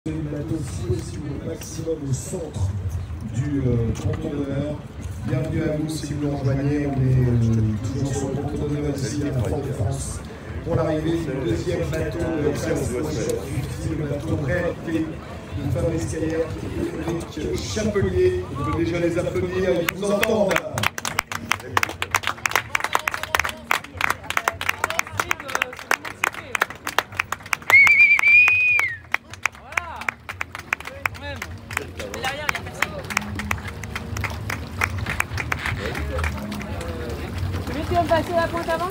Le bateau si possible au maximum au centre du ponton d'honneur. Bienvenue à vous si vous nous rejoignez. On est toujours sur le ponton d'honneur ici à Fort-de-France pour l'arrivée du deuxième bateau de le bateau réalité de Fabrice Caillère et Éric Chapelier. On peut déjà les applaudir et ils vous entendent. Tu veux passer la pointe avant?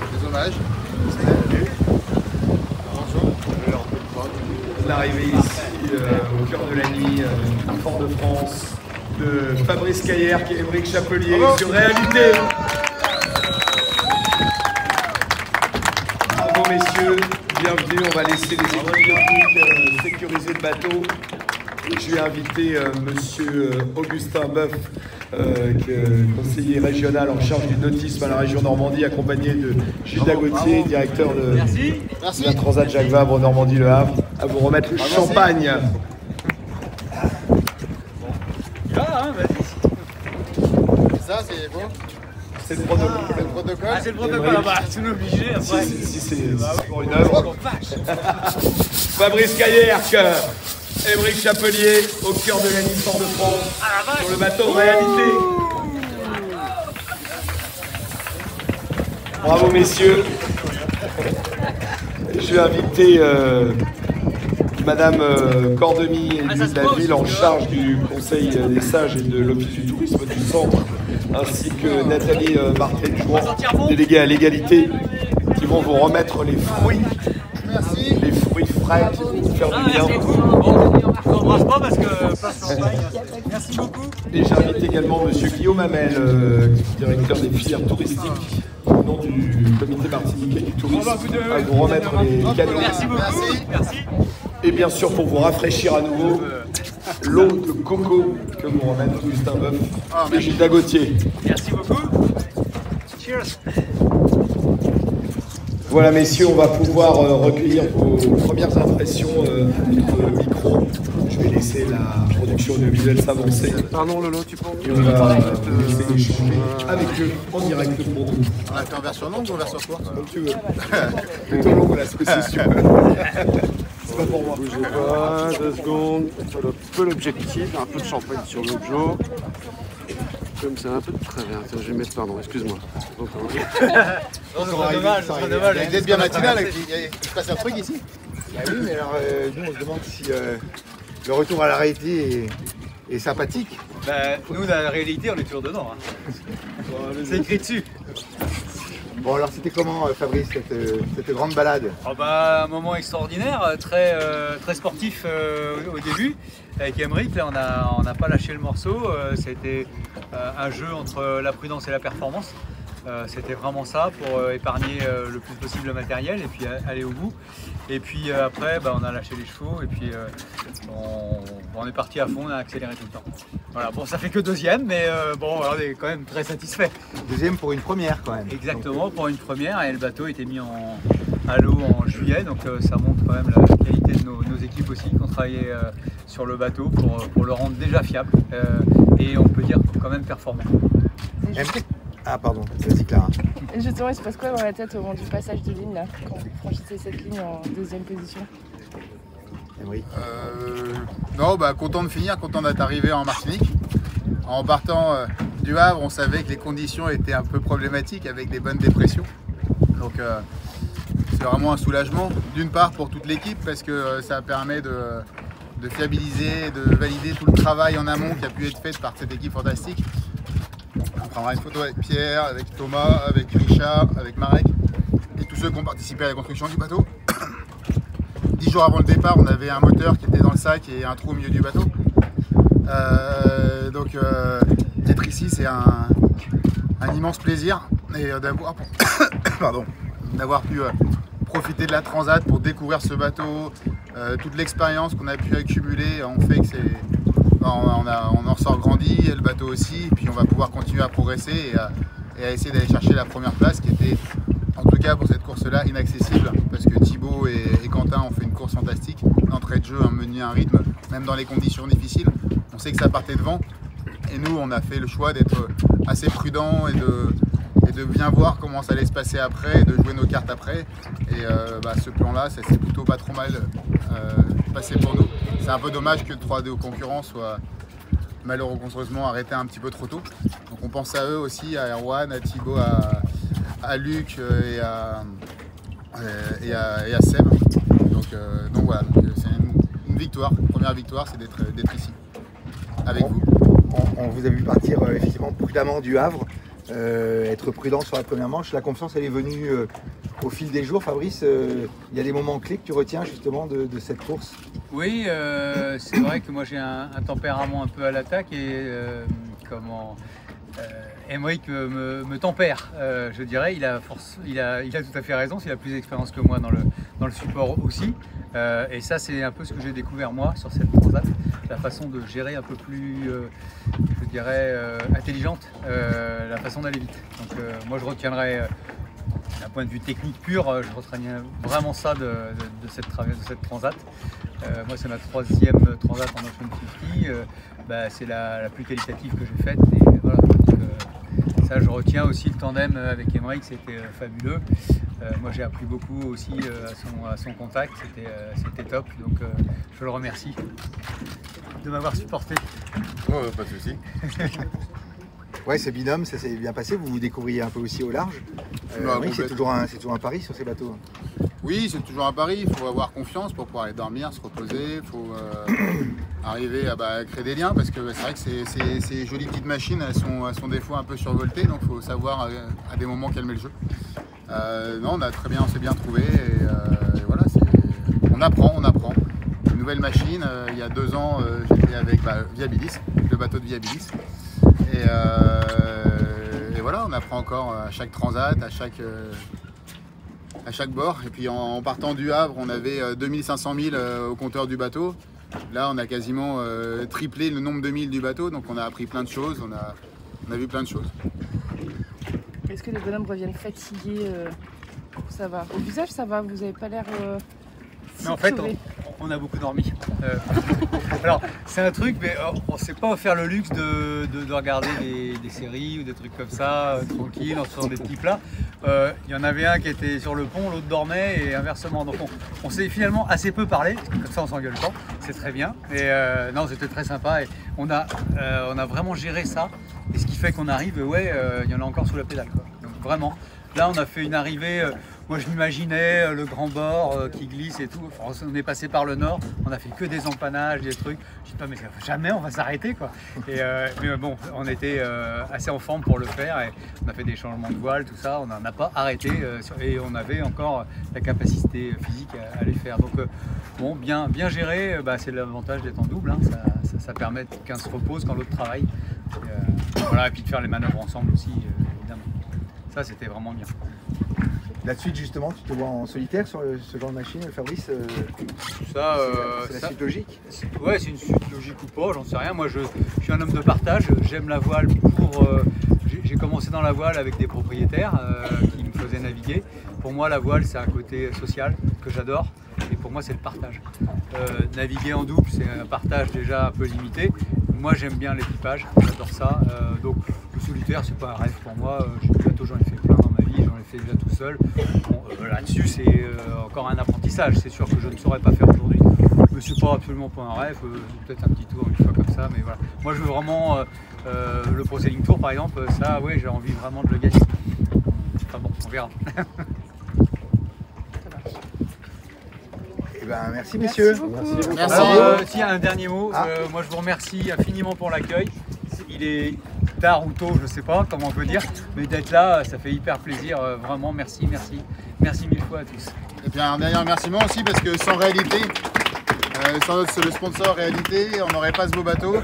Des hommages. L'arrivée ici au cœur de la nuit à Fort-de-France de Fabrice Caillère et Éric Chapelier sur réalité. Bravo messieurs, bienvenue. On va laisser les équipes sécuriser le bateau. Je vais inviter monsieur Augustin Boeuf, conseiller régional en charge du nautisme à la région Normandie, accompagné de Gilles Dagotier, directeur de la Transat Jacques Vabre Normandie-Le Havre, à vous remettre le champagne. Ça, c'est bon. C'est le protocole. C'est le protocole. Ah, c'est le protocole là-bas, c'est obligé après. Si c'est pour une œuvre. Fabrice Caillère, Éric Chapelier, au cœur de la nuit Fort-de-France, sur le bateau réalité. Bravo messieurs. Je vais inviter Madame Cordemy, élue de la ville en charge du Conseil des sages et de l'Office du tourisme du centre, ainsi que Nathalie Martin-Jouan, déléguée à l'égalité, qui vont vous remettre les fruits. Merci. Les fruits frais qui vont vous faire du bien. On n'embrasse pas parce que passe champagne. Merci beaucoup. Et j'invite également Monsieur Guillaume Hamel, directeur des filières touristiques, au nom du comité martiniquais du tourisme, à vous remettre les cadeaux. Merci beaucoup. Merci. Et bien sûr, pour vous rafraîchir à nouveau, l'eau de coco que vous remettent Augustin Boeuf et Gilles Dagotier. Merci beaucoup. Cheers. Voilà messieurs, on va pouvoir recueillir vos premières impressions avec le micro. Je vais laisser la production audiovisuelle s'avancer. Pardon Lolo, tu peux. Et on va laisser échanger avec eux en direct pour vous. On a fait en version longue ou en version courte? Comme tu veux. Plutôt long la spécifique. C'est pas pour moi. Bougez pas, 2 secondes. Un peu l'objectif, un peu de champagne sur l'objet. Comme ça, un peu de travers. Tiens, je vais mettre, pardon, excuse-moi. Ce serait dommage, ce serait dommage. Vous êtes bien matinal, il se passe un truc ici? Ah oui, mais alors nous on se demande si le retour à la réalité est sympathique. Bah, nous, la réalité, on est toujours dedans. Hein. C'est écrit dessus. Bon alors c'était comment Fabrice cette grande balade? Oh bah, un moment extraordinaire, très sportif au début. Avec Éric, là, on n'a pas lâché le morceau. C'était un jeu entre la prudence et la performance. C'était vraiment ça pour épargner le plus possible le matériel et puis aller au bout. Et puis après, on a lâché les chevaux et puis on est parti à fond, on a accéléré tout le temps. Voilà, bon, ça fait que deuxième, mais bon, on est quand même très satisfait. Deuxième pour une première quand même. Exactement, pour une première, et le bateau a été mis à l'eau en juillet, donc ça montre quand même la qualité de nos équipes aussi, qui ont travaillé sur le bateau pour le rendre déjà fiable et on peut dire quand même performant. Ah pardon, vas-y Clara. Et justement, il se passe quoi dans la tête au moment du passage de ligne là, quand vous franchissez cette ligne en deuxième position? Oui. Non, content de finir, content d'être arrivé en Martinique. En partant du Havre, on savait que les conditions étaient un peu problématiques avec des bonnes dépressions. Donc c'est vraiment un soulagement, d'une part pour toute l'équipe parce que ça permet de fiabiliser, de valider tout le travail en amont qui a pu être fait par cette équipe fantastique. On prendra une photo avec Pierre, avec Thomas, avec Richard, avec Marek et tous ceux qui ont participé à la construction du bateau. 10 jours avant le départ, on avait un moteur qui était dans le sac et un trou au milieu du bateau. Donc d'être ici, c'est un immense plaisir et d'avoir pu profiter de la Transat pour découvrir ce bateau. Toute l'expérience qu'on a pu accumuler ont fait que on en ressort grandi, et le bateau aussi, et puis on va pouvoir continuer à progresser et à essayer d'aller chercher la première place qui était, en tout cas pour cette course-là, inaccessible, parce que Thibaut et Quentin ont fait une course fantastique, d'entrée de jeu, un menu, un rythme, même dans les conditions difficiles. On sait que ça partait devant, et nous on a fait le choix d'être assez prudent et de bien voir comment ça allait se passer après, de jouer nos cartes après. Et ce plan-là, ça s'est plutôt pas trop mal passé pour nous. C'est un peu dommage que 3 concurrents soient malheureusement arrêtés un petit peu trop tôt. Donc on pense à eux aussi, à Erwan, à Thibaut, à Luc et à Seb. Donc voilà, c'est une victoire. La première victoire, c'est d'être ici avec vous. On vous a vu partir effectivement prudemment du Havre. Être prudent sur la première manche. La confiance, elle est venue au fil des jours. Fabrice, il y a des moments clés que tu retiens justement de cette course? Oui, c'est vrai que moi j'ai un tempérament un peu à l'attaque et Aymeric me tempère, je dirais. Il a tout à fait raison, il a plus d'expérience que moi dans le support aussi. Et ça, c'est un peu ce que j'ai découvert moi sur cette transat, la façon de gérer un peu plus, je dirais, intelligente, la façon d'aller vite. Donc moi je retiendrai, d'un point de vue technique pur, je retiendrai vraiment ça de cette transat. Moi c'est ma 3e transat en Ocean 50, c'est la plus qualitative que j'ai faite. Et voilà. Donc, ça je retiens aussi le tandem avec Aymeric, c'était fabuleux. Moi j'ai appris beaucoup aussi à son contact, c'était top, donc je le remercie de m'avoir supporté. Oh, pas de souci. Ouais, ce binôme, ça s'est bien passé, vous vous découvriez un peu aussi au large. Oui, c'est toujours un pari sur ces bateaux. Oui, c'est toujours un pari, il faut avoir confiance pour pouvoir aller dormir, se reposer, il faut arriver à créer des liens, parce que c'est vrai que ces jolies petites machines, elles sont des fois un peu survoltées, donc il faut savoir à des moments calmer le jeu. Non, on s'est bien trouvé, et voilà, on apprend. Une nouvelle machine, il y a 2 ans, j'étais avec Viabilis, le bateau de Viabilis. Et voilà, on apprend encore à chaque transat, à chaque bord. Et puis en partant du Havre, on avait 2500 milles au compteur du bateau. Là, on a quasiment triplé le nombre de milles du bateau, donc on a appris plein de choses, on a vu plein de choses. Est-ce que les bonhommes reviennent fatigués? Ça va. Au visage, ça va, vous n'avez pas l'air... Mais en fait, on a beaucoup dormi. Alors, c'est un truc, mais on ne s'est pas offert le luxe de regarder des séries ou des trucs comme ça, tranquille, en se faisant des petits plats. Il y en avait un qui était sur le pont, l'autre dormait et inversement. Donc on s'est finalement assez peu parlé, comme ça on s'engueule pas, c'est très bien. Et non, c'était très sympa et on a vraiment géré ça. Et ce qui fait qu'on arrive, il y en a encore sous la pédale, quoi. Donc vraiment, là on a fait une arrivée... Moi je m'imaginais le grand bord qui glisse et tout. Enfin, on est passé par le nord, on a fait que des empannages, des trucs. Je dis pas mais jamais on va s'arrêter quoi. Et, mais bon, on était assez en forme pour le faire et on a fait des changements de voile, tout ça. On n'en a pas arrêté et on avait encore la capacité physique à les faire. Donc bon, bien géré, c'est l'avantage d'être en double. Hein. Ça permet qu'un se repose quand l'autre travaille. Voilà, et puis de faire les manœuvres ensemble aussi, évidemment. Ça c'était vraiment bien. La suite justement, tu te vois en solitaire sur ce genre de machine, Fabrice? C'est la suite logique? Ouais, c'est une suite logique ou pas, j'en sais rien. Moi je suis un homme de partage, j'aime la voile j'ai commencé dans la voile avec des propriétaires qui me faisaient naviguer. Pour moi la voile c'est un côté social que j'adore et pour moi c'est le partage. Naviguer en double c'est un partage déjà un peu limité. Moi j'aime bien l'équipage, j'adore ça. Donc le solitaire c'est pas un rêve pour moi, j'en ai fait plein dans ma vie, j'en ai fait déjà tout seul. Bon, là-dessus c'est encore un apprentissage, c'est sûr que je ne saurais pas faire aujourd'hui. Mais c'est pas absolument pas un rêve, peut-être un petit tour une fois comme ça, mais voilà. Moi je veux vraiment le Pro Sailing Tour par exemple, ça ouais j'ai envie vraiment de le gagner. Enfin bon, on verra. Merci messieurs. Merci. S'il y a un dernier mot, moi je vous remercie infiniment pour l'accueil. Il est tard ou tôt, je ne sais pas comment on peut dire, mais d'être là, ça fait hyper plaisir. Vraiment, merci mille fois à tous. Et puis un dernier remerciement aussi parce que sans réalité, sans le sponsor réalité, on n'aurait pas ce beau bateau.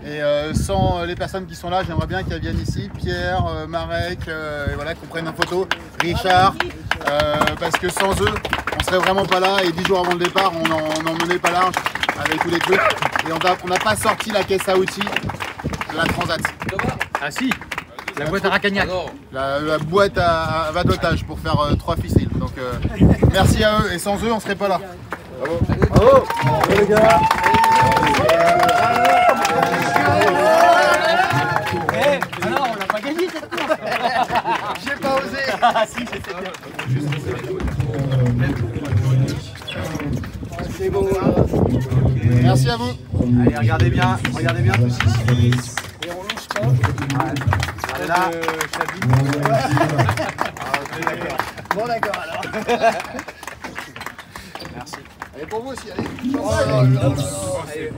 Et sans les personnes qui sont là, j'aimerais bien qu'elles viennent ici, Pierre, Marek, et voilà, qu'on prenne une photo, Richard, parce que sans eux, on serait vraiment pas là et 10 jours avant le départ, on n'en menait pas large. avec tous les trucs. Et on n'a pas sorti la caisse à outils de la Transat. Ah si, la boîte à Racagnac. La boîte à vadotage pour faire 3 ficelles. Donc merci à eux, et sans eux on serait pas là. Bravo. Bravo. Bravo les gars. Non, on n'a pas gagné cette course. J'ai pas osé. Ah si, j'ai fait bien. C'est bon. Merci à vous. Allez, regardez bien tous ici. Et on louche pas. Ouais. Là. Bon d'accord alors. Merci. Allez pour vous aussi, allez. Allez,